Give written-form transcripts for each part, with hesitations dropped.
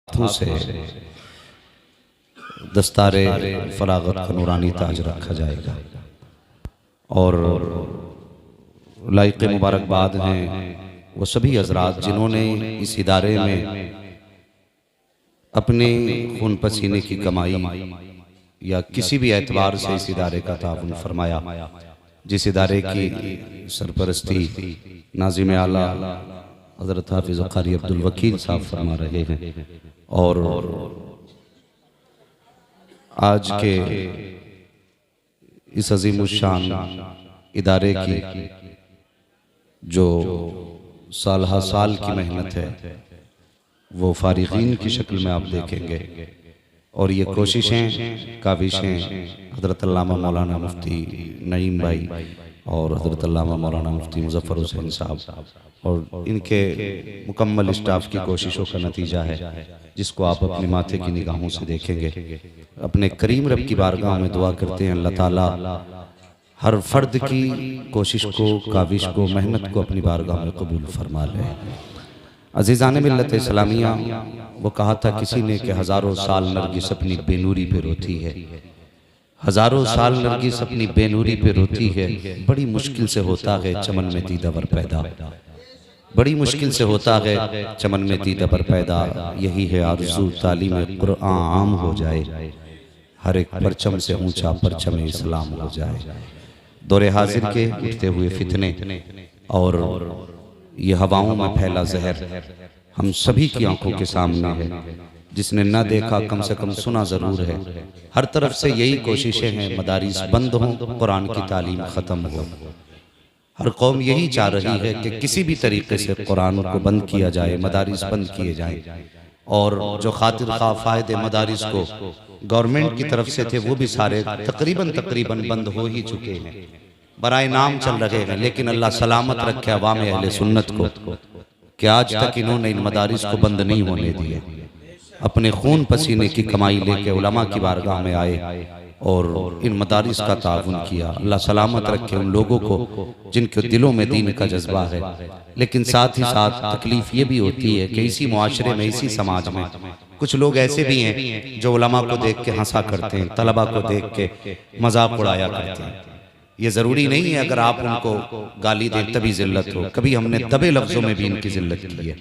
हाथों से दस्तारे फरागत का नूरानी ताज रखा जाएगा। और लायक मुबारकबाद हैं वो सभी हजरात जिन्होंने इस इदारे में अपने खून पसीने की कमाई या किसी भी एतबार से इस इदारे का ताउन फरमाया। जिस इदारे की सरपरस्ती नाज़िम आला हज़रत हाफिज़ कारी अब्दुल वकील साहब फरमा रहे हैं। और आज के इस अज़ीमुश्शान इदारे की जो साल हा साल की मेहनत है वो फारिगीन की शक्ल में आप देखेंगे। और ये कोशिशें काविशें हज़रत अल्लामा मौलाना मुफ्ती नईम भाई और हज़रत अल्लामा मौलाना मुफ्ती मुज़फ़्फ़र हुसैन साहब और इनके मुकम्मल स्टाफ की कोशिशों का नतीजा है, जिसको आप अपने माथे की निगाहों से देखेंगे। अपने करीम रब की बारगाह में दुआ करते हैं अल्लाह ताला हर फर्द की कोशिश को, काविश को, मेहनत को अपनी बारगाह में कबूल फरमा ले। अज़ीज़ान मिल्लत इस्लामिया, वो कहा था किसी ने कि हज़ारों साल नरगिस अपनी बेनूरी पे रोती है, हज़ारों साल नरगिस अपनी बेनूरी पे रोती है। बड़ी मुश्किल से होता है चमन में दीदावर पैदा, बड़ी मुश्किल से होता है चमन में दीदावर पैदा। यही है आरज़ू तालीम कुरान आम हो जाए, हर एक परचम से ऊंचा परचम इस्लाम हो जाए। दौरे हाजिर के उठते हुए फितने और ये हवाओं में फैला जहर हम सभी की आंखों के सामने है। जिसने न देखा कम से कम सुना जरूर है। हर तरफ से यही कोशिशें हैं मदारिस बंद हों, कुरान की तालीम ख़त्म हो। हर कौम यही चाह रही है कि किसी भी तरीके से कुरान को बंद किया जाए, मदारिस बंद किए जाए। और जो खातिर खा फायदे मदारिस को गवर्नमेंट की तरफ से थे वो भी सारे तकरीबन बंद हो ही चुके हैं, बराए नाम चल रहे हैं। लेकिन अल्लाह सलामत रखे अवाम अहले सुन्नत को कि आज तक इन्होंने इन मदारिस को बंद नहीं होने दिए। अपने खून पसीने की कमाई लेके उलमा की बारगाह में आए और इन मदारिस का ताउन किया। अल्लाह सलामत रखे उन लोगों को जिनके दिलों में दीन का जज्बा है। लेकिन साथ ही साथ तकलीफ ये भी होती है कि इसी मुआशरे में, इसी समाज में कुछ लोग ऐसे भी हैं जो उलमा को देख के हंसा करते हैं, तलबा को देख के मजाक उड़ाया करते हैं। ये ज़रूरी नहीं है अगर आप उनको गाली दें तभी जिल्लत हो। कभी हमने दबे लफ्ज़ों में भी इनकी जिल्लत की है,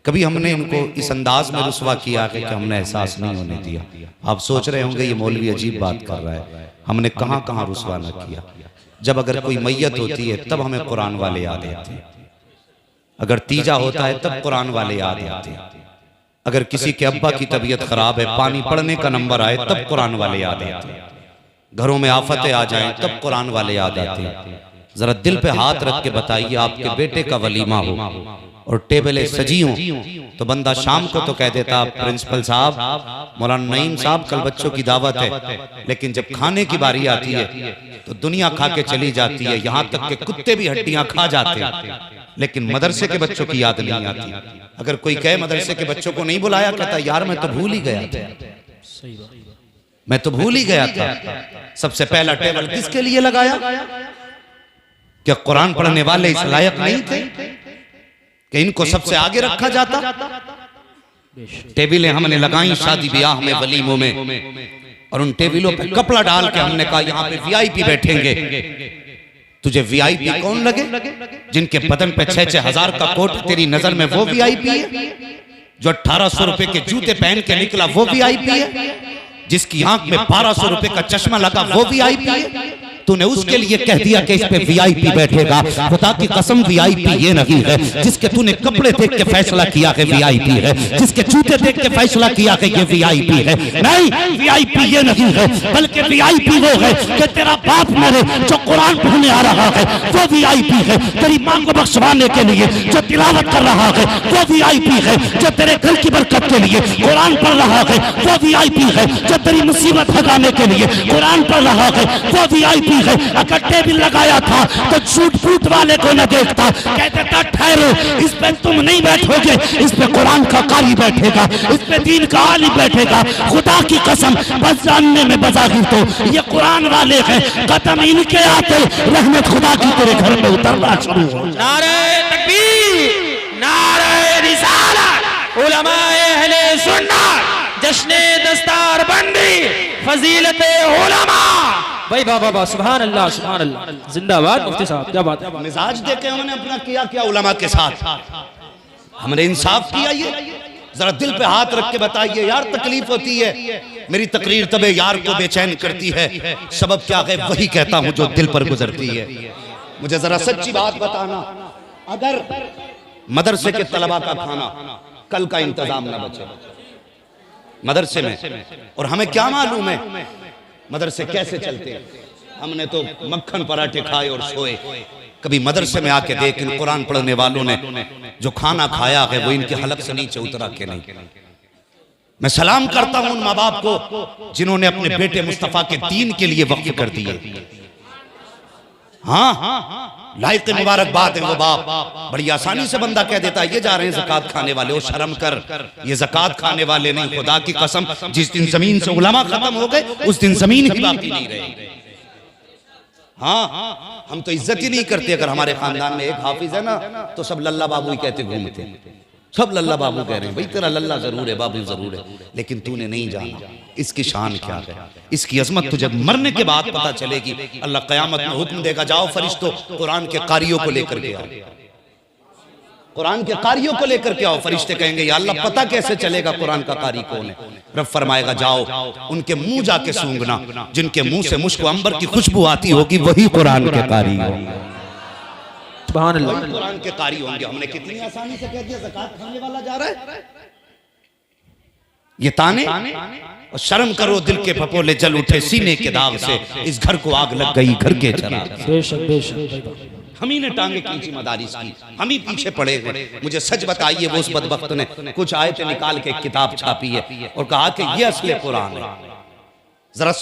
कभी हमने इनको इस अंदाज में रुसवा किया है कि हमने एहसास नहीं होने दिया। आप सोच रहे होंगे ये मौलवी अजीब बात कर रहा है। हमने कहाँ कहाँ रुसवा न किया। जब अगर कोई मैयत होती है तब हमें कुरान वाले याद आते हैं, अगर तीजा होता है तब कुरान वाले याद आते हैं, अगर किसी के अब्बा की तबीयत खराब है, पानी पड़ने का नंबर आए तब कुरान वाले याद आते हैं, घरों में आफतें आ जाएं तब कुरान वाले याद आते हैं। जरा दिल पे हाथ रख के बताइए, आपके बेटे का वलीमा हो और टेबलें सजी हों तो बंदा शाम को तो कह देता प्रिंसिपल साहब, मौलाना नईम साहब कल बच्चों की दावत है। लेकिन जब खाने की बारी आती है तो दुनिया खा के चली जाती है, यहाँ तक के कुत्ते भी हड्डियां खा जाते हैं, लेकिन मदरसे के बच्चों की याद नहीं आती। अगर कोई कहे मदरसे के बच्चों को नहीं बुलाया, कहता यार मैं तो भूल ही गया था, मैं तो भूल ही गया था। सबसे पहला टेबल किसके लिए लगाया? क्या कुरान पढ़ने वाले इस लायक नहीं थे कि इनको सबसे आगे रखा जाता? टेबलें हमने लगाई शादी ब्याह में, वलीमों में, और उन टेबलों पे कपड़ा डाल के हमने कहा यहाँ पे वीआईपी बैठेंगे। तुझे वीआईपी कौन लगे? जिनके बदन पे 6-6 हजार का कोट, तेरी नजर में वो वीआईपी है? जो 1800 रुपए के जूते पहन के निकला वो वीआईपी है? जिसकी आंख में 1200 रुपए का चश्मा लगा वो वीआईपी है? तूने उसके लिए कह दिया कि इस पे वीआईपी बैठेगा। खुदा की कसम वीआईपी ये नहीं है जिसके तूने कपड़े देख के फैसला किया कि वीआईपी है, जिसके जूते देख के फैसला किया कि ये वीआईपी है। नहीं, वीआईपी ये नहीं है, बल्कि वीआईपी वो है कि तेरा बाप मेरे जो कुरान पढ़ने आ रहा है वो वीआईपी है। तेरी माँ को बख्शवाने के लिए जो तिलावत कर रहा है वो वीआईपी है। जो तेरे घर की बरकत के लिए कुरान पढ़ रहा है वो वीआईपी है। जो तेरी मुसीबत हटाने के लिए कुरान पढ़ रहा है वो वीआईपी है। अगर टेबल लगाया था तो झूठ फूट वाले को न देखता, कहते था ठहरो, इस पे तुम नहीं बैठोगे, इस पे कुरान का कारी बैठेगा, इस पे दीन का आलिम बैठेगा। खुदा की कसम बस जानने में बजाहिर तो ये कुरान वाले हैं, कदम इनके आते रहमत खुदा की तेरे घर में उतरना शुरू हो। नारे तकबीर, नारे रिसालत, उलमाए अहले सुन्नत फजीलत उलमा। भाई बाबा सुभान अल्लाह सुभान अल्लाह, जिंदाबाद मुफ्ती साहब, क्या बात है। मिजाज देखे उन्होंने अपना किया क्या उलमा के साथ, हमने इंसाफ किया। ये जरा दिल पे हाथ रख के बताइए यार, तकलीफ होती है। मेरी तकरीर तबे यार को बेचैन करती है, सबब क्या है वही कहता हूं जो दिल पर गुजरती है। मुझे जरा सच्ची बात बताना, अगर मदरसे के तलबा का खाना कल का इंतजाम ना बचे मदरसे में, और हमें क्या मालूम है मदरसे कैसे चलते हैं, हमने तो मक्खन पराठे खाए और सोए। कभी मदरसे में आके देख, इन कुरान पढ़ने वालों ने जो खाना खाया है वो इनके हलक से नीचे उतरा के नहीं। मैं सलाम करता हूं उन माँ बाप को जिन्होंने अपने बेटे मुस्तफा के दीन के लिए वक्फ कर दिए। हाँ, लायक मुबारकबाद है वो बाप। बड़ी आसानी से बंदा कह देता है ये जा रहे हैं ज़कात खाने वाले। ओ शर्म कर, ये ज़कात खाने वाले नहीं, खुदा की कसम जिस दिन जमीन से उलमा खत्म हो गए उस दिन जमीन ही बाकी नहीं रही। हाँ, हम तो इज्जत ही नहीं करते। अगर हमारे खानदान में एक हाफिज है ना तो सब लल्ला बाबू ही कहते घूमते, सब लल्ला बाबू कह रहे हैं। भाई तेरा लल्ला जरूर है, बाबू जरूर है, लेकिन तूने नहीं जाना इसकी शान क्या है, इसकी अजमत तुझे मरने के बाद पता चलेगी। अल्लाह क़यामत में हुक्म देगा, जाओ फरिश्तों कुरान के कारियों को लेकर के आओ, कुरान के कारियों को लेकर के आओ। फरिश्ते कहेंगे या अल्लाह पता कैसे चलेगा कुरान का कारी कौन है। रब फरमाएगा जाओ उनके मुंह जाके सूंघना, जिनके मुंह से मुश्क अंबर की खुशबू आती होगी वही कुरान के कारी होंगे, सुभान अल्लाह, कुरान के कारी होंगे। हमने कितनी आसानी से कह दिया ज़कात खाने वाला जा रहा है। ये ताने, और शर्म करो दिल के फपोले जल उठे सीने के दाग से, इस घर को आग लग गई घर के चराग। बेशक बेशक, हम ही ने टांगे खींची मदारिस की, हम ही पीछे पड़े हुए। मुझे सच बताइए वो उस बदबख्त ने कुछ आयतें निकाल के एक किताब छापी है और कहा कि ये असली कुरान है। जरा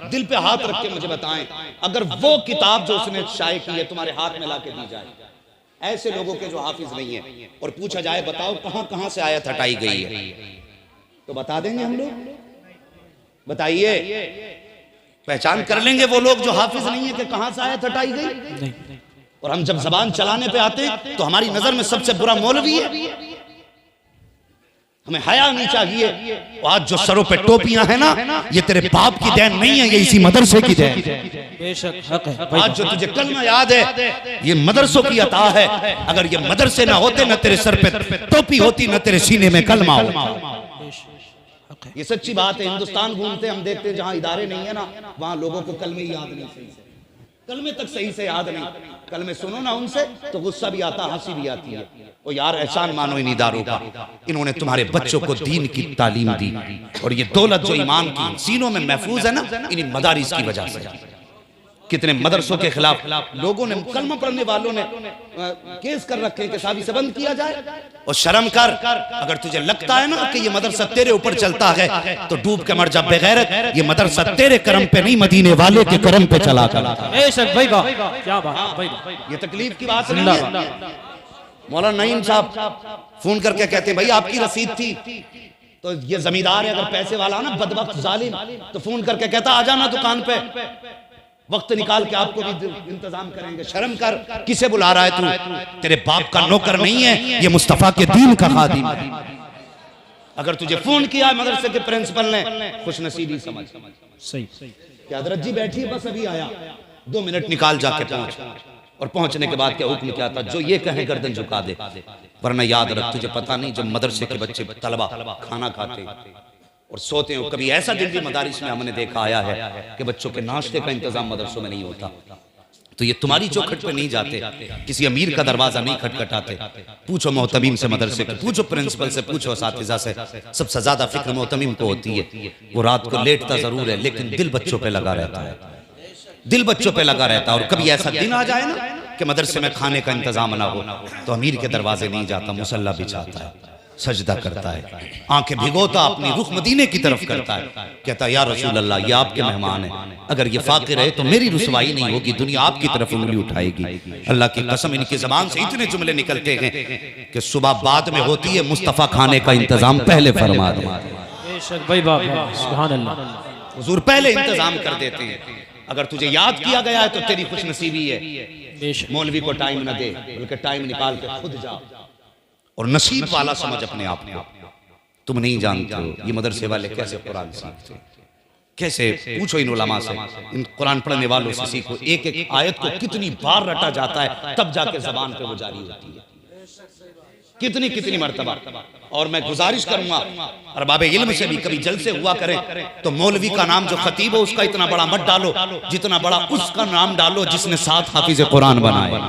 दिल पे हाथ रख के मुझे बताएं, अगर वो किताब जो उसने शाये की है तुम्हारे हाथ में ला के दी जाए, ऐसे लोगों के जो हाफिज नहीं है, और पूछा जाए बताओ कहां कहां से आयत हटाई गई है, तो बता देंगे हम लोग? बताइए, पहचान कर लेंगे वो लोग जो हाफिज नहीं है कि कहां से आयत हटाई गई? और हम जब जबान चलाने पे आते तो हमारी नजर में सबसे बुरा मौलवी है। हमें हया नहीं चाहिए। आज जो सरों पे टोपियां हैं ना, ये तेरे बाप की देन नहीं है, ये इसी मदरसे की देन है। बेशक हक है। आज जो तुझे कलमा याद है ये मदरसों की अता है। अगर ये मदरसे ना होते, न तेरे सर पे टोपी होती, न तेरे सीने में कलमा होता। ये सच्ची बात है। हिंदुस्तान घूमते हम देखते हैं जहां इदारे नहीं है ना, वहां लोगों को कलमे याद नहीं, सही से कलमे तक सही से याद नहीं। कलमे सुनो ना उनसे तो गुस्सा भी आता, हंसी भी आती है। ओ यार एहसान मानो इन इदारों का, इन्होंने तुम्हारे बच्चों को दीन की तालीम दी, और ये दौलत जो ईमान की सीनों में महफूज है ना, इन्हीं मदारिस की वजह से। कितने मदरसों के खिलाफ लोगों ने, कलमा पढ़ने वालों ने केस कर रखे कि साहब इसे बंद किया जाए। और शर्म कर, अगर तुझे लगता है ना कि ये मदरसा तेरे ऊपर चलता है तो डूब के मर जा बेगैरत। ये मदरसा तेरे करम पे नहीं, मदीने वाले के करम पे चला कर। क्या बात, ये तकलीफ की बात नहीं है। मौलाना नईम साहब फोन करके कहते हैं भाई आपकी रसीद थी, तो ये जमींदार है अगर पैसे वाला ना बदबख्त जालिम, तो फोन करके कहता आ जाना दुकान पे, वक्त निकाल के आपको भी इंतजाम करेंगे। शर्म कर, किसे बुला रहा है तू? तेरे बाप का नौकर नहीं है, ये मुस्तफा के दीन का खादिम है। अगर तुझे फोन किया मदरसे के प्रिंसिपल ने, खुश नसीबी समझ। सही क्या हजरत जी बैठी बस अभी आया, 2 मिनट निकाल जाके पहुंच। और पहुंचने के बाद क्या हुक्म क्या था? जो ये कहे गर्दन झुका दे, वरना याद रख तुझे पता नहीं जब मदरसे के बच्चे तलबा खाना खाते और सोते हो, कभी ऐसा दिन भी मदारिस में हमने देखा आया है कि बच्चों के नाश्ते का इंतजाम मदरसों में नहीं होता, तो ये तुम्हारी चौखट पे नहीं जाते, किसी अमीर का दरवाजा नहीं खटखटाते। पूछो मोहतमीम से मदरसे को, पूछो प्रिंसिपल से, पूछो असातिज़ा से, सबसे ज्यादा फिक्र मोहतमीम को होती है। वो रात को लेटता जरूर है लेकिन दिल बच्चों पे लगा रहता है, दिल बच्चों पे लगा रहता है। और कभी ऐसा दिन आ जाए ना कि मदरसे में खाने का इंतजाम ना हो, तो अमीर के दरवाजे नहीं जाता, मुसल्ला बिछाता है, सजदा करता है, आंखें भिगोता अपनी रुख मदीने की तरफ करता है, कहता है या रसूल अल्लाह ये आपके मेहमान हैं, अगर ये फाकिर रहे तो मेरी रुसवाई नहीं होगी, दुनिया आपकी तरफ उंगली उठाएगी। अल्लाह की कसम इनकी ज़बान से इतने जुमले निकलते हैं कि सुबह बाद में होती है, मुस्तफ़ा खाने का इंतजाम पहले फरमा दे। हुजूर पहले इंतजाम कर देते हैं। अगर तुझे याद किया गया है तो तेरी खुशनसीबी है। मौलवी को टाइम न दे, बल्कि टाइम निकाल के खुद जा और नसीब वाला समझ अपने आप को। तुम नहीं जानते हो ये मदरसे वाले कैसे कुरान सीखते, कैसे पूछो इन उलमा से, इन कुरान पढ़ने वालों से सीखो। एक एक आयत को कितनी बार रटा जाता है तब जाके जबान पे वो जारी होती है, कितनी कितनी मर्तबा। और मैं गुजारिश करूंगा अरबाब इल्म से भी कभी जलसे हुआ करें तो मौलवी का नाम जो खतीब हो उसका इतना बड़ा मत डालो जितना बड़ा उसका नाम डालो जिसने 7 हाफिज कुरान बनाए,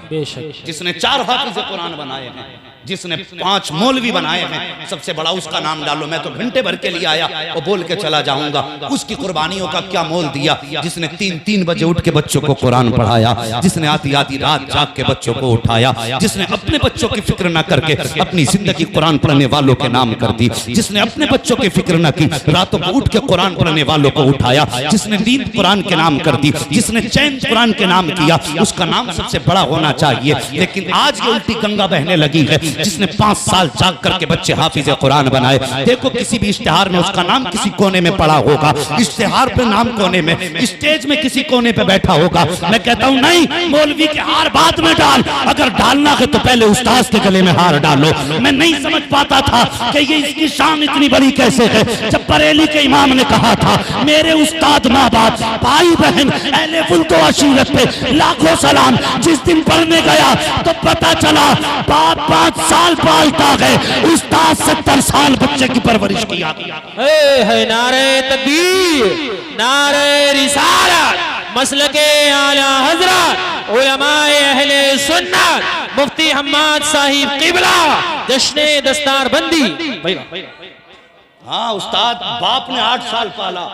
बेशक जिसने 4 हाफिज कुरान बनाए हैं, जिसने 5 मौलवी बनाए हैं, सबसे बड़ा उसका नाम डालो। मैं तो घंटे भर के लिए आया और बोल के चला जाऊंगा उसकी कुर्बानियों का क्या मोल दिया, जिसने 3-3 बजे उठ के बच्चों को कुरान पढ़ाया, जिसने आधी आधी रात जाग के बच्चों को उठाया, जिसने अपने बच्चों की फिक्र न करके अपनी जिंदगी कुरान पढ़ने वालों के नाम कर दी, जिसने अपने बच्चों की फिक्र न की रातों को उठ के कुरान पढ़ने वालों को उठाया, जिसने नींद कुरान के नाम कर दी, जिसने चैन कुरान के नाम किया, उसका नाम सबसे बड़ा होना चाहिए। लेकिन आज ये उल्टी गंगा बहने लगी है, जिसने 5 साल जाग करके बच्चे हाफिज कुरान बनाए। देखो किसी भी इश्तिहार में उसका नाम किसी कोने में पड़ा होगा, इश्तिहार पे नाम कोने में, स्टेज में किसी कोने पे बैठा होगा। मैं कहता हूं नहीं, मौलवी के हार बाद में डाल, अगर डालना है तो पहले उस्ताद के गले में हार डालो। मैं नहीं समझ पाता था कि ये इसकी शान इतनी बड़ी कैसे है। जब बरेली के इमाम ने कहा था मेरे उस्ताद माँ बाप भाई बहन अहले फुल्तो अशीरत पे लाखों सलाम, जिस दिन पढ़ने गया तो पता चला बाप 5 साल पालता है, उस्ताद 70 साल बच्चे की परवरिश किया। है नारे तकबीर, नारे रिसालत, मसलके आला हजरत, उलमाए अहले सुन्नत, मुफ्ती हम्माद साहिब किबला, जश्ने दस्तार बंदी। हाँ, उस्ताद बाप ने 8 साल पाला,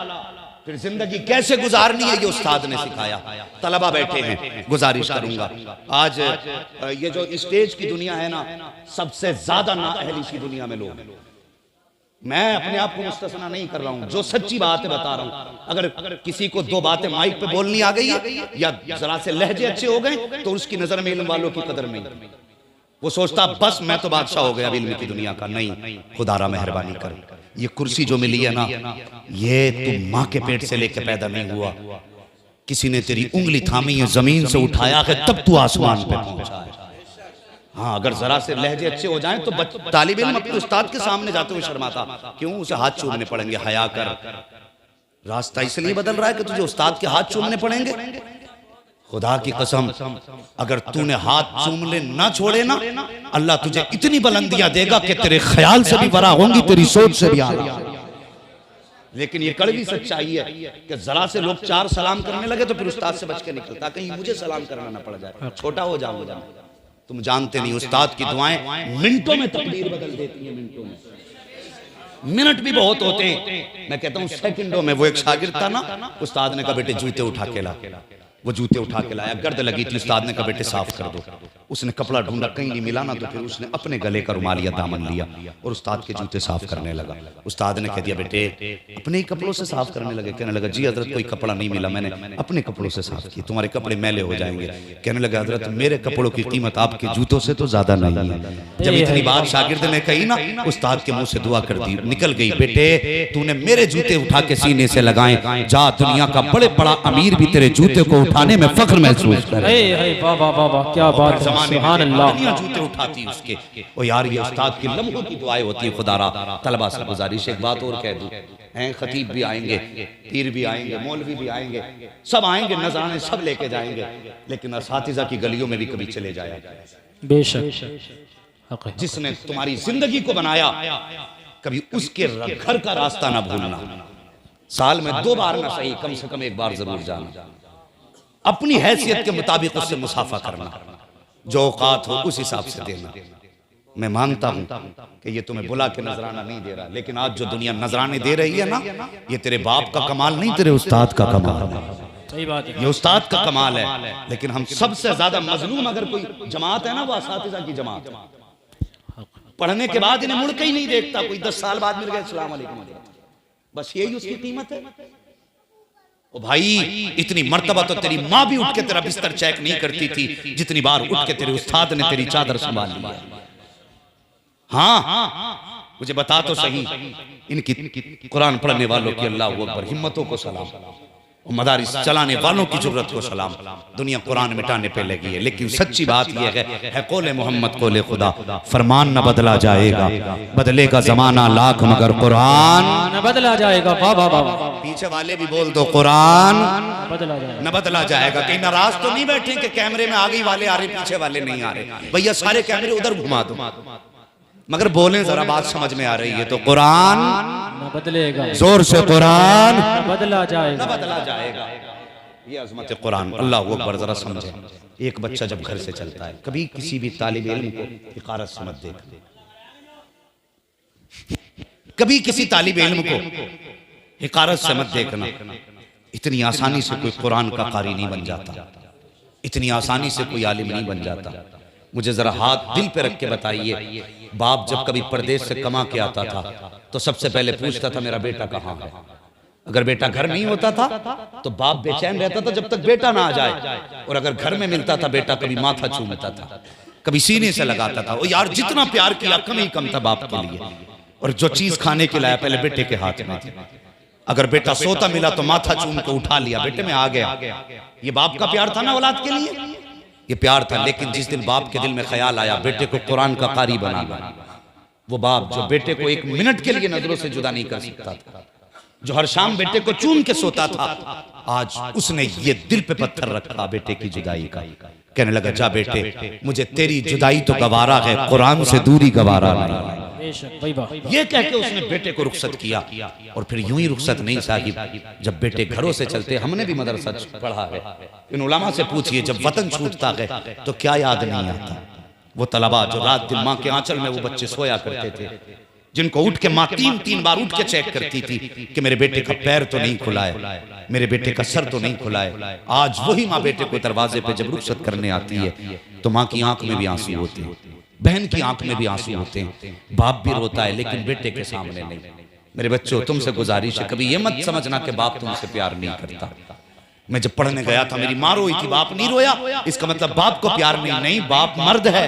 फिर जिंदगी कैसे गुजारनी है ये उस्ताद ने सिखाया। तलबा बैठे हैं, गुजारिश करूंगा आज ये जो स्टेज की दुनिया है ना, सबसे ज्यादा नाअहल इसी दुनिया में लोग हैं। मैं अपने आप को मुस्तस्ना नहीं कर रहा हूं, जो सच्ची बात है बता रहा हूं। अगर किसी को 2 बातें माइक पे बोलनी आ गई है या जरा से लहजे अच्छे हो गए तो उसकी नजर में इल्म वालों की कदर नहीं, वो सोचता बस मैं तो बादशाह हो गया इल्म की दुनिया का। नहीं, खुदारा मेहरबानी कर, ये कुर्सी जो मिली है ना, ये तुम माँ के पेट से लेके पैदा नहीं हुआ, किसी ने तेरी उंगली थामी है, जमीन से उठाया है, तब तू आसमान पे पहुंचा है। हाँ, अगर जरा से लहजे अच्छे हो जाएं तो तालिब इल्म अपने उस्ताद के सामने जाते हुए शर्माता क्यों, उसे हाथ चूमने पड़ेंगे, हया कर। रास्ता इसलिए बदल रहा है कि तुझे उस्ताद के हाथ चूमने पड़ेंगे। खुदा की कसम, अगर तूने हाथ चूमने ना छोड़े ना, अल्लाह तुझे इतनी बुलंदियां देगा कि तेरे ख्याल से भी बड़ा होंगी, तेरी सोच से भी आला। लेकिन ये कड़वी सच्चाई है कि जरा से लोग 4 सलाम करने लगे तो फिर उस्ताद से बच के निकलता, कहीं मुझे सलाम करना ना पड़ जाए, छोटा हो जाऊंगा। तुम जानते नहीं, उस्ताद की दुआएं मिनटों में तकदीर बदल देती हैं, मिनटों में। मिनट भी बहुत होते हैं, मैं कहता हूं सेकंडों में। वो एक शागिर्द था ना, उस्ताद ने कहा बेटे जूते उठा के ला, वो जूते उठा के लाया, गर्द लगी थी, उस्ताद ने कहा बेटे साफ कर दो। उसने कपड़ा ढूंढा, कहीं नहीं मिला ना, तो फिर उसने अपने गले का रुमाल या दामन लिया और उस्ताद के जूते साफ करने लगा। उस्ताद ने कह दिया बेटे अपने ही कपड़ों से साफ करने लगे। कहने लगा जी हजरत कोई कपड़ा नहीं मिला, मैंने अपने कपड़ों से साफ किए, तुम्हारे कपड़े मैले हो जाएंगे। कहने लगा हजरत मेरे कपड़ों की कीमत आपके जूतों से तो ज्यादा नहीं है। जब इतनी बात शागिर्द ने कही ना, उस्ताद के मुंह से दुआ कर दी, निकल गई, बेटे तूने मेरे जूते उठा के सीने से लगाए, जा दुनिया का बड़े बड़ा अमीर भी तेरे जूते को उठाने में फख्र महसूस करे। वाह वाह वाह वाह, क्या बात है, सुभान अल्लाह। जूते उठाती उसके। ओ यार, ये उस्ताद की लम्हों की दुआएं होती है। खुदारा तलबा से गुजारिश एक बात और कह दूं, हैं खतीब भी आएंगे, पीर भी आएंगे, मौलवी भी आएंगे, सब आएंगे, नजराने सब लेके जाएंगे, लेकिन असातिज़ा की गलियों में भी कभी चले जाया। बेशक, जिसने तुम्हारी जिंदगी को बनाया कभी उसके घर का रास्ता ना भूलना। साल में 2 बार ना सही, कम से कम 1 बार जरूर जाना। अपनी हैसियत के मुताबिक उससे मुसाफा करना, जो औकात हो उस हिसाब से देना। मैं मानता हूं कि ये तुम्हें बुला के नजराना नहीं दे रहा, लेकिन आज जो दुनिया नजराने दे रही है ना, ये तेरे बाप का कमाल नहीं, तेरे उस्ताद का कमाल है। सही बात है, ये उस्ताद का कमाल है। लेकिन हम सबसे ज्यादा मजलूम अगर कोई जमात है ना, वो असातिज़ा की जमात। पढ़ने के बाद इन्हें मुड़ के ही नहीं देखता, कोई 10 साल बाद मिल गया अस्सलाम वालेकुम, बस यही उसकी कीमत है। ओ भाई, इतनी मर्तबा तो तेरी माँ भी उठ के तेरा बिस्तर चेक नहीं करती थी जितनी बार उठ के तेरे उस्ताद ने तेरी चादर संभाल ली। हाँ, मुझे बता तो सही, इनकी कुरान पढ़ने वालों की अल्लाह अकबर हिम्मतों को सलाम, और मदारिस चलाने वालों की जुर्रत को सलाम। दुनिया कुरान मिटाने पे लगी है, लेकिन सच्ची बात यह है कौले मोहम्मद कौले खुदा, फरमान न बदला जाएगा, बदलेगा जमाना लाख मगर कुरान न बदला जाएगा। वाह वाह वाह। पीछे वाले भी बोल दो कुरान बदला जाए। न बदला जाएगा। कहीं नाराज तो नहीं बैठे कि कैमरे में आगे वाले आ रहे पीछे वाले नहीं आ रहे। भैया सारे कैमरे उधर घुमा दो, मगर बोले जरा बात समझ में आ रही है तो कुरान न बदलेगा, जोर से कुरान न बदला जाएगा, न बदला जाएगा। ये अजमत कुरान। अल्लाह अकबर। जरा समझे, एक बच्चा जब घर से चलता है, कभी किसी भी तालिब इल्म को हिकारत से मत देखना, कभी किसी तालिब इल्म को हिकारत से मत देखना। इतनी आसानी से कोई कुरान का कारी नहीं बन जाता, इतनी आसानी से कोई आलिम नहीं बन जाता। मुझे जरा हाथ दिल पे रख के बताइए, बाप जब कभी परदेश से कमा के आता था तो सबसे पहले पूछता था मेरा बेटा कहाँ है। अगर बेटा घर नहीं होता था तो बाप बेचैन रहता था जब तक बेटा ना आ जाए, और अगर घर में मिलता था बेटा कभी माथा चूमता था, कभी सीने से लगाता था। ओ यार, जितना प्यार किया कम ही कम था बाप के लिए। और जो चीज खाने के लाया पहले बेटे के हाथ में थी। अगर बेटा सोता मिला तो माथा चूम के उठा लिया, बेटे में आ गया। ये बाप का प्यार था ना औलाद के लिए, ये प्यार था। लेकिन जिस दिन बाप के दिल में ख्याल आया बेटे को कुरान का कारी बनाना, वो बाप जो बेटे को एक मिनट के लिए नजरों से जुदा नहीं कर सकता था, जो हर शाम बेटे को चूम के सोता था, आज उसने ये दिल पे पत्थर रखा बेटे की जुदाई का। कहने लगा जा बेटे, मुझे तेरी जुदाई तो गवारा है, कुरान से दूरी गवारा नहीं। ये कह के उसने बेटे को रुखसत किया। और फिर यूं ही रुखसत नहीं साहिब, जब बेटे घरों से चलते, हमने भी मदरसा पढ़ा है, इन उलमा से पूछिए जब वतन छूटता है तो क्या याद नहीं आता। वो तलबा जो रात दिन माँ के आंचल में वो बच्चे सोया करते थे, जिनको उठ के माँ तीन तीन बार उठ के चेक करती थी कि मेरे बेटे का पैर तो नहीं खुला है, मेरे बेटे का सर तो नहीं खुला है। आज वही माँ बेटे को दरवाजे पे जब रुखसत करने आती है तो माँ की आंख में भी आंसू होते हैं, बहन की आंख में भी आंसू होते हैं, बाप भी रोता है लेकिन बेटे के सामने नहीं। मेरे बच्चों, तुमसे गुजारिश है, कभी ये मत समझना कि बाप तुमसे प्यार नहीं करता। मैं जब पढ़ने गया था मेरी माँ रोई थी, बाप नहीं रोया, इसका मतलब बाप को प्यार नहीं। नहीं, बाप मर्द है,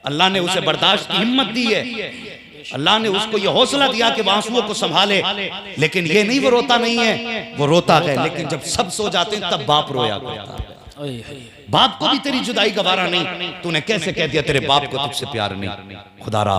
अल्लाह ने उसे बर्दाश्त की हिम्मत दी है, अल्लाह ने उसको ये हौसला दिया कि वह आंसुओं को संभाले। लेकिन ये नहीं वो रोता नहीं है, वो रोता है। लेकिन जब सब सो जाते हैं तब बाप रोया करता है। बाप को भी तेरी जुदाई गवारा नहीं, तूने कैसे कह दिया तेरे बाप को तुझसे प्यार नहीं। खुदारा,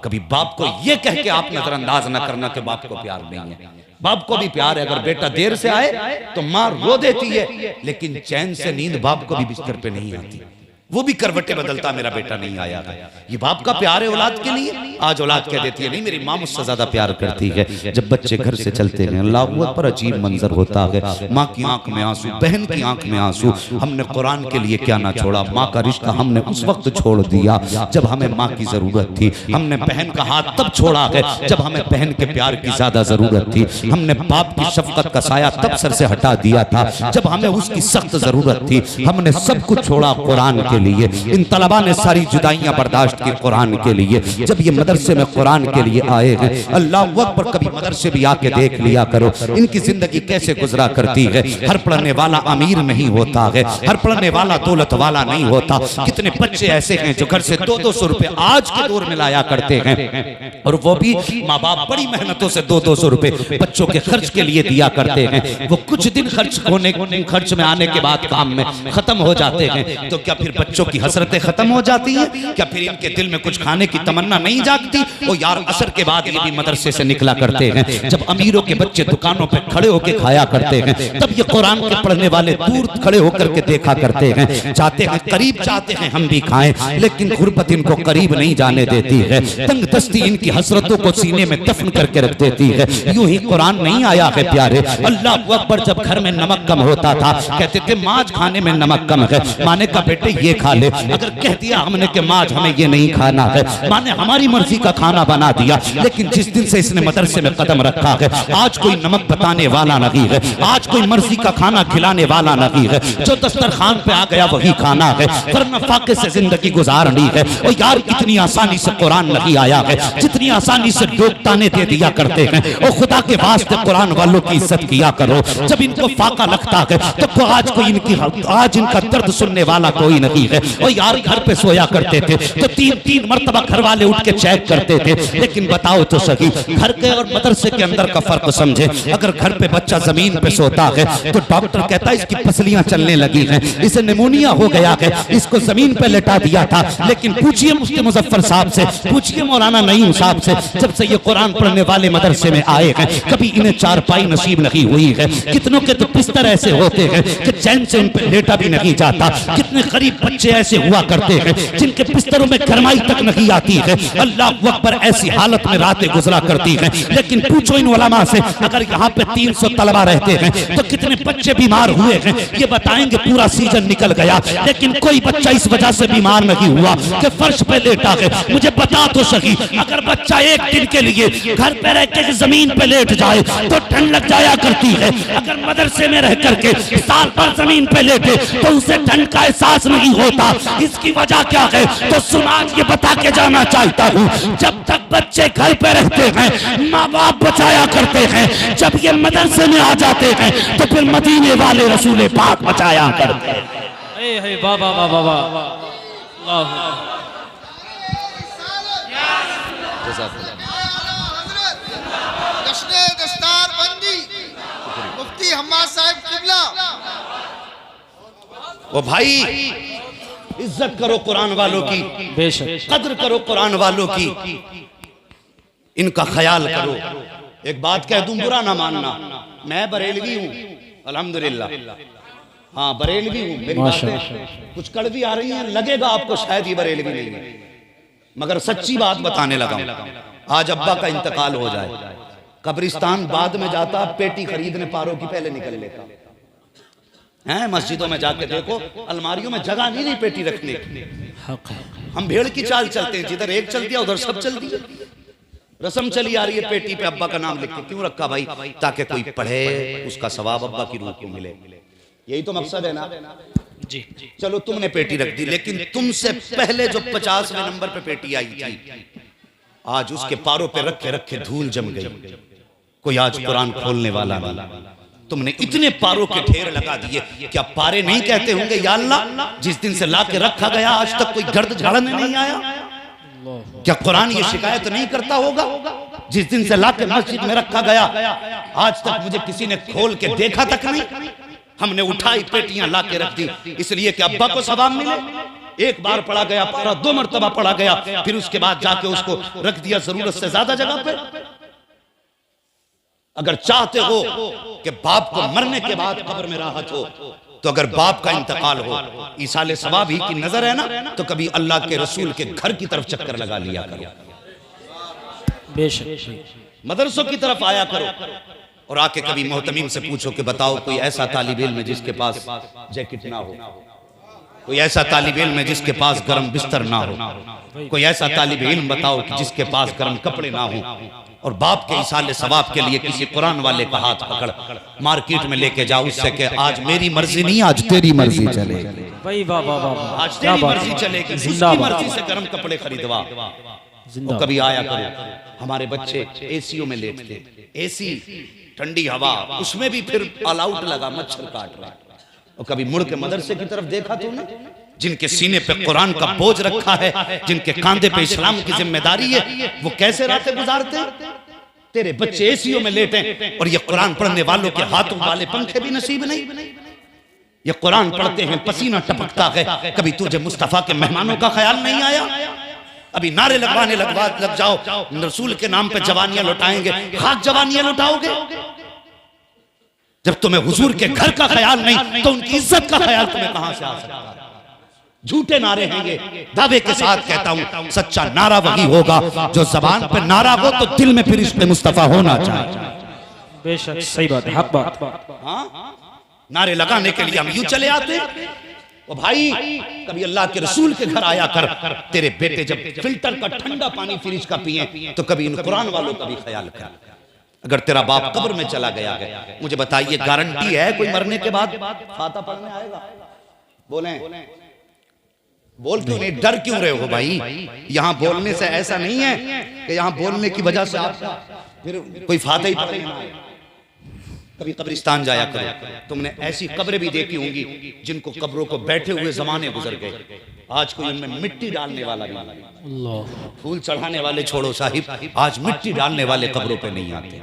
कभी बाप को ये कह के आप नजरअंदाज न करना कि बाप को प्यार नहीं है। बाप को भी प्यार है। अगर बेटा देर से आए तो माँ रो देती है, लेकिन चैन से नींद बाप को भी बिस्तर पे नहीं आती, वो भी करवटें बदलता मेरा बेटा नहीं आया है। ये बाप का प्यार है औलाद के लिए। आज औलाद कह देती है नहीं मेरी माँ मुझसे ज्यादा प्यार करती है। जब बच्चे घर से चलते हैं, अल्लाह पर अजीब मंजर होता है, माँ की आंख में आंसू, बहन की आंख में आंसू। हमने कुरान के लिए क्या ना छोड़ा, माँ का रिश्ता हमने उस वक्त छोड़ दिया जब हमें माँ की जरूरत थी। हमने बहन का हाथ तब छोड़ा है जब हमें बहन के प्यार की ज्यादा जरूरत थी। हमने बाप की शफकत का साया तब सर से हटा दिया था जब हमें उसकी सख्त जरूरत थी। हमने सब कुछ छोड़ा कुरान के लिए। इन तलबा ने सारी जुदाइयां बर्दाश्त की कुरान के लिए। जब ये मदरसे में कुरान के लिए आए हैं, अल्लाह अकबर, कभी मदरसे भी आके देख लिया करो इनकी जिंदगी कैसे गुजरा करती है। हर पढ़ने वाला अमीर नहीं होता है, हर पढ़ने वाला दौलत वाला नहीं होता। कितने बच्चे ऐसे हैं जो घर से 200-200 रुपए आज के दौर में लाया करते हैं, और वो भी माँ बाप बड़ी मेहनतों से 200-200 रुपए बच्चों के खर्च के लिए दिया करते हैं। वो कुछ दिन खर्च में आने के बाद काम में खत्म हो जाते हैं, तो क्या फिर बच्चों की हसरतें खत्म हो जाती हैं? क्या फिर इनके दिल में कुछ खाने की तमन्ना नहीं जागती? ओ यार, असर के बाद ये भी मदरसे से निकला करते हैं। जब अमीरों के बच्चे दुकानों पे खड़े होकर खाया करते हैं, तब ये कुरान के पढ़ने वाले दूर खड़े होकर के देखा करते हैं। चाहते हैं, करीब चाहते हैं हम भी खाएं, लेकिन गुर्बत इनको करीब नहीं जाने देती है। तंग दस्ती इनकी हसरतों को सीने में दफन करके रख देती है। यूं ही कुरान नहीं आया है प्यारे। अल्लाह अकबर, जब घर में नमक कम होता था कहते थे माज खाने में नमक कम है, माने का बेटे ये खा ले। अगर कह दिया हमने कि माज हमें ये नहीं खाना है, माने हमारी मर्जी का खाना बना दिया। लेकिन जिस दिन से इसने मदरसे में कदम रखा है, आज कोई नमक बताने वाला नहीं है, आज कोई मर्जी का खाना खिलाने वाला नहीं है। जो दस्तरखान पे आ गया वही खाना है, वरना फाके से जिंदगी गुजारनी है। और यार, इतनी आसानी से कुरान नहीं आया है जितनी आसानी से लोग ताने दे दिया करते हैं। और खुदा के वास्ते कुरान वालों की इज्जत किया करो। जब इनको फाका लगता है तो आज इनका दर्द सुनने वाला कोई नहीं है। और यार घर पे सोया करते थे तो 3-3 मरतबा घर वाले उठ के चेक करते थे। लेकिन बताओ तो सही, घर के और मदरसे के अंदर का फर्क समझे। अगर घर पे बच्चा जमीन पे सोता है तो डॉक्टर कहता है इसकी पसलियां चलने लगी हैं, इसे निमोनिया हो गया है, इसको जमीन पे लेटा दिया था। लेकिन पूछिए मुफ्ती मुजफ्फर साहब से, पूछिए मौलाना नईम साहब से, जब से ये कुरान पढ़ने वाले मदरसे में आए हैं कभी इन्हें चारपाई नसीब नहीं हुई है। कितनों के तो बिस्तर ऐसे होते हैं कि चैन से उन पर लेटा भी नहीं जाता। कितने गरीब बच्चे ऐसे हुआ करते हैं जिनके बिस्तरों में गरमाई तक नहीं आती है। अल्लाह अकबर, ऐसी हालत में रातें गुजरा करती हैं। लेकिन पूछो इन उलमा से, अगर यहाँ पे 300 तलबा रहते हैं तो कितने बच्चे बीमार हुए हैं ये बताएंगे। पूरा सीजन निकल गया लेकिन कोई बच्चा इस वजह से बीमार नहीं हुआ कि फर्श पे लेटा है। मुझे बता तो सही, अगर बच्चा एक दिन के लिए घर पे रह के जमीन पे लेट जाए तो ठंड लग जाया करती है। अगर मदरसे में रह करके साल भर जमीन पे लेटे तो उसे ठंड का एहसास नहीं होता। इसकी वजह क्या है तो सुनाज ये बता के जाना चाहता हूँ। जब तक बच्चे घर पे रहते हैं माँ बाप बचाया करते हैं, जब ये मदरसे में आ जाते हैं तो फिर मदीने वाले रसूल पाक बचाया करते हैं। बाबा बाबा बाबा जश्न दस्तार बंदी मुफ्ती हम्माद साहब किबला। ओ भाई, इज्जत करो कुरान वालों की, बेशक कद्र करो कुरान वालों की, इनका ख्याल करो। एक बात कह दूं, बुरा ना मानना, मैं बरेलवी हूँ अल्हम्दुलिल्लाह। हाँ बरेलवी हूँ, मेरी बातें कुछ कड़वी आ रही हैं, लगेगा आपको शायद ये बरेलवी नहीं है, मगर सच्ची बात बताने लगा हूं। आज अब्बा का इंतकाल हो जाए, कब्रिस्तान बाद में जाता, पेटी खरीदने पारों की पहले निकल लेता है। मस्जिदों में जाके देखो, अलमारियों में जगह नहीं रही पेटी रखने की। हम भेड़ की चाल चलते हैं, जिधर एक चल दिया उधर सब चल दिया। रस्म चली आ रही है, पेटी पे अब्बा का नाम लिख के क्यों रखा भाई? ताकि कोई पढ़े, उसका सवाब अब्बा की रूह को मिले। यही तो मकसद है ना जी। चलो तुमने पेटी रख दी, लेकिन तुमसे पहले जो 50वें नंबर पे पेटी आई थी, आज उसके पारों पे रखे रखे धूल जम गई। कोई आज कुरान खोलने वाला नहीं। तुमने इतने पारों के ढेर लगा दिए, क्या पारे नहीं कहते होंगे या अल्लाह, जिस दिन से ला के रखा गया आज तक कोई गर्द झाड़ने नहीं आया? क्या कुरान ये शिकायत नहीं करता होगा, जिस दिन से ला के मस्जिद में रखा गया आज तक मुझे किसी ने खोल के देखा तक नहीं? हमने उठाई पेटियां ला के रख दी, इसलिए कि अब्बा को सवाब मिले। एक बार पढ़ा गया पारा, 2 मरतबा पढ़ा गया, फिर उसके बाद जाके उसको रख दिया जरूरत से ज्यादा जगह पे। अगर चाहते हो कि बाप को मरने के बाद कब्र में राहत हो, तो अगर बाप का इंतकाल हो, ईसाले सवाब ही की नजर है ना, तो कभी अल्लाह के रसूल के घर की तरफ चक्कर लगा लिया करो, बेशक मदरसों की तरफ आया करो, और आके कभी मोहतमीम से पूछो कि बताओ कोई ऐसा तालिब इल्म जिसके पास जैकेट ना हो, कोई ऐसा तालिब इल्म जिसके पास गर्म बिस्तर ना हो, कोई ऐसा तालिब इल्म बताओ कि जिसके पास गर्म कपड़े ना हो, और बाप के इसाले सवाब के लिए किसी कुरान वाले का हाथ पकड़ मार्केट में लेके जाओ, उससे कि आज मेरी मर्जी नहीं, आज तेरी मर्जी चलेगी भाई। बाबा बाबा आज तेरी मर्जी चलेगी, उसकी मर्जी से गर्म कपड़े खरीदवा। और कभी आया करो, हमारे बच्चे एसीओ में लेटते, एसी ठंडी हवा, उसमें भी फिर ऑल आउट लगा, मच्छर काट रहा। और कभी मुड़ के मदरसे की तरफ देखा तो ना, जिनके सीने पे कुरान का बोझ रखा है, जिनके कांधे पे इस्लाम की जिम्मेदारी है, वो कैसे रातें गुजारते? तेरे बच्चे एसीओ में लेटे और ये कुरान पढ़ने वालों के हाथों वाले पंखे भी नसीब नहीं। ये कुरान पढ़ते हैं, पसीना टपकता है, कभी तुझे मुस्तफा के मेहमानों का ख्याल नहीं आया? अभी नारे लगवाने लग जाओ, रसूल के नाम पे जवानियां लुटाएंगे, खाक जवानियां लुटाओगे। जब तुम्हें हुजूर के घर का ख्याल नहीं, तो उनकी इज्जत का ख्याल तुम्हें कहां से आ सकता है? झूठे नारे हैं ये, दावे के साथ कहता हूं, सच्चा नारा वही होगा जो जबान पे नारा हो तो दिल में फिर इश्क़ मुस्तफा होना चाहिए। बेशक सही बात है, हक बात। हाँ, नारे लगाने के लिए हम यूं चले आते। ओ भाई, कभी अल्लाह के रसूल के घर आया कर, तेरे बेटे जब फिल्टर का ठंडा पानी फ्रिज का पिए, तो कभी इन कुरान वालों का भी ख्याल कर। अगर तेरा बाप कब्र में चला गया है, मुझे बताइए गारंटी है कोई मरने के बाद फाता पढ़ने आएगा? बोले बोल क्यों नहीं, डर क्यों रहे हो भाई? यहां बोलने से ऐसा नहीं है कि यहां बोलने की वजह से आप फिर कोई फाता ही पढ़ेगा। कभी कब्रिस्तान जाया करो, तुमने ऐसी कब्रें भी देखी होंगी जिनको कब्रों को बैठे हुए जमाने गुजर गए। आज कोई उनमें मिट्टी डालने वाला नहीं, फूल चढ़ाने वाले छोड़ो साहिब, आज मिट्टी डालने वाले कब्रों पे नहीं आते।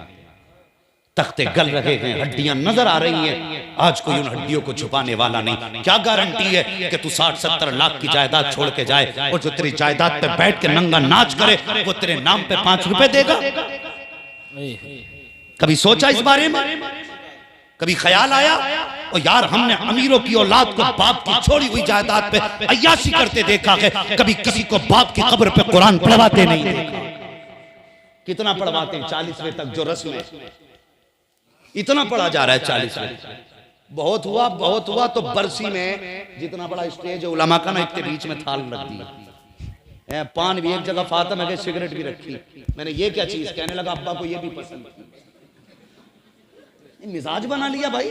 तख्ते गल रहे हैं, हड्डियां नजर आ रही हैं, आज कोई उन हड्डियों को छुपाने वाला नहीं। क्या गारंटी है कि तू 60-70 लाख की जायदाद छोड़ के जाए और जो तेरी जायदाद पे बैठ के नंगा नाच करे वो तेरे नाम पे 5 रुपए देगा? कभी सोचा इस बारे में? कभी ख्याल आया? और यार हमने अमीरों की औलाद को बाप की छोड़ी हुई जायदाद पे अय्याशी करते देखा है, कभी किसी को बाप की कब्र पे कुरान पढ़वाते नहीं देखा। कितना पढ़वाते हैं? 40वें तक जो रस्म है, इतना पढ़ा जा रहा है 40वें। बहुत हुआ तो बरसी में जितना बड़ा स्टेज है उलमा का ना, इतने बीच में थाल रख दी, पान भी एक जगह, फातिमा के सिगरेट भी रखी। मैंने ये क्या चीज, कहने लगा अब्बा को ये भी पसंद। मिजाज बना लिया भाई,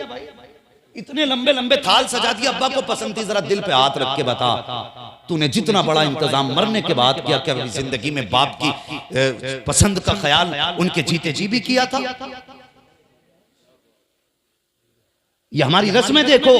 इतने लंबे लंबे थाल सजा दिया, अब्बा को पसंद थी। जरा दिल पे हाथ रख के बता, तूने जितना बड़ा इंतजाम मरने के बाद किया, क्या जिंदगी में बाप की पसंद का ख्याल उनके जीते जी भी किया था? ये हमारी रस्में देखो,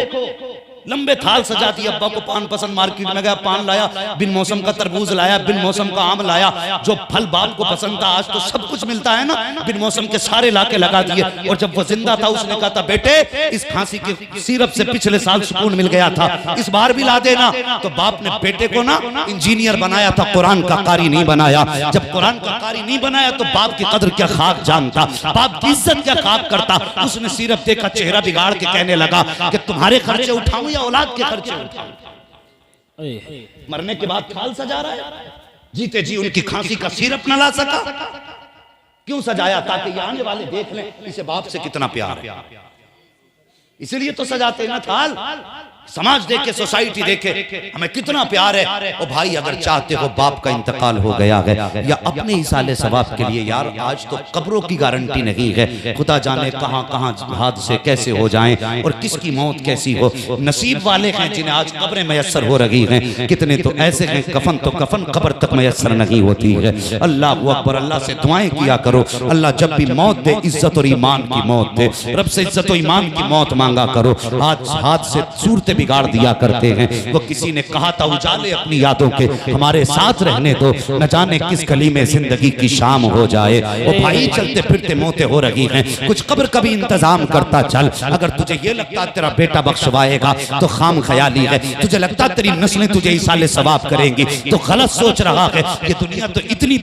लंबे थाल सजा दिए। अब्बा को पान पसंद, मार्केट में गया, पान लाया, बिन मौसम का तरबूज लाया, बिन मौसम का आम लाया, जो फल बाप को पसंद था। आज तो सब कुछ मिलता है ना, बिन मौसम के सारे लाके लगा दिए। और जब वो जिंदा था उसने कहा था बेटे इस खांसी के सिरप से पिछले साल सुकून मिल गया था, इस बार भी ला देना। तो बाप ने बेटे को ना इंजीनियर बनाया था, कुरान का कारी नहीं बनाया। जब कुरान का कारी नहीं बनाया तो बाप की कदर क्या खाक जानता, बाप की इज्जत क्या खाक करता। उसने सिरप देखा, चेहरा बिगाड़ के कहने लगा कि तुम्हारे खर्चे उठाऊं या औलाद के खर्चे उठाऊं? मरने के बाद थाल सजा रहा है, जीते जी उनकी खांसी का सिरप न ला सका। क्यों सजाया? ताकि ये आने वाले देख लें इसे बाप से कितना प्यार है, इसीलिए तो सजाते हैं ना थाल। समाज देखे, सोसाइटी देखे हमें कितना प्यार है। ओ भाई अगर चाहते हो बाप का इंतकाल हो गया है या अपने ही साले सवाब के लिए, यार आज तो कब्रों की गारंटी नहीं है। खुदा जाने कहां कहां हादसे कैसे हो जाएं और किसकी मौत कैसी हो। नसीब वाले हैं जिन्हें आज कब्रें मयसर हो रही हैं, कितने तो ऐसे हैं कफन तो कफन कब्र तक मयसर नहीं होती है। अल्लाह अकबर, अल्लाह से दुआएं किया करो, अल्लाह जब भी मौत दे इज्जत और ईमान की मौत दे। रब से इज्जत और ईमान की मौत मांगा करो। हाथ से सूरतें बिगाड़ दिया करते हैं। वो किसी ने कहा था उजाले अपनी यादों के हमारे साथ रहने दो, न जाने किस गली में जिंदगी की शाम हो जाए। वो भाई चलते फिरते मौतें हो रही हैं, कुछ कब्र का भी इंतजाम करता चल। अगर तुझे ये लगता तेरा बेटा बख्शवाएगा तो खाम ख्याली है, तुझे लगता तेरी नस्लें तुझे इसाले सवाब करेंगी तो गलत सोच रहा है। ये दुनिया तो इतनी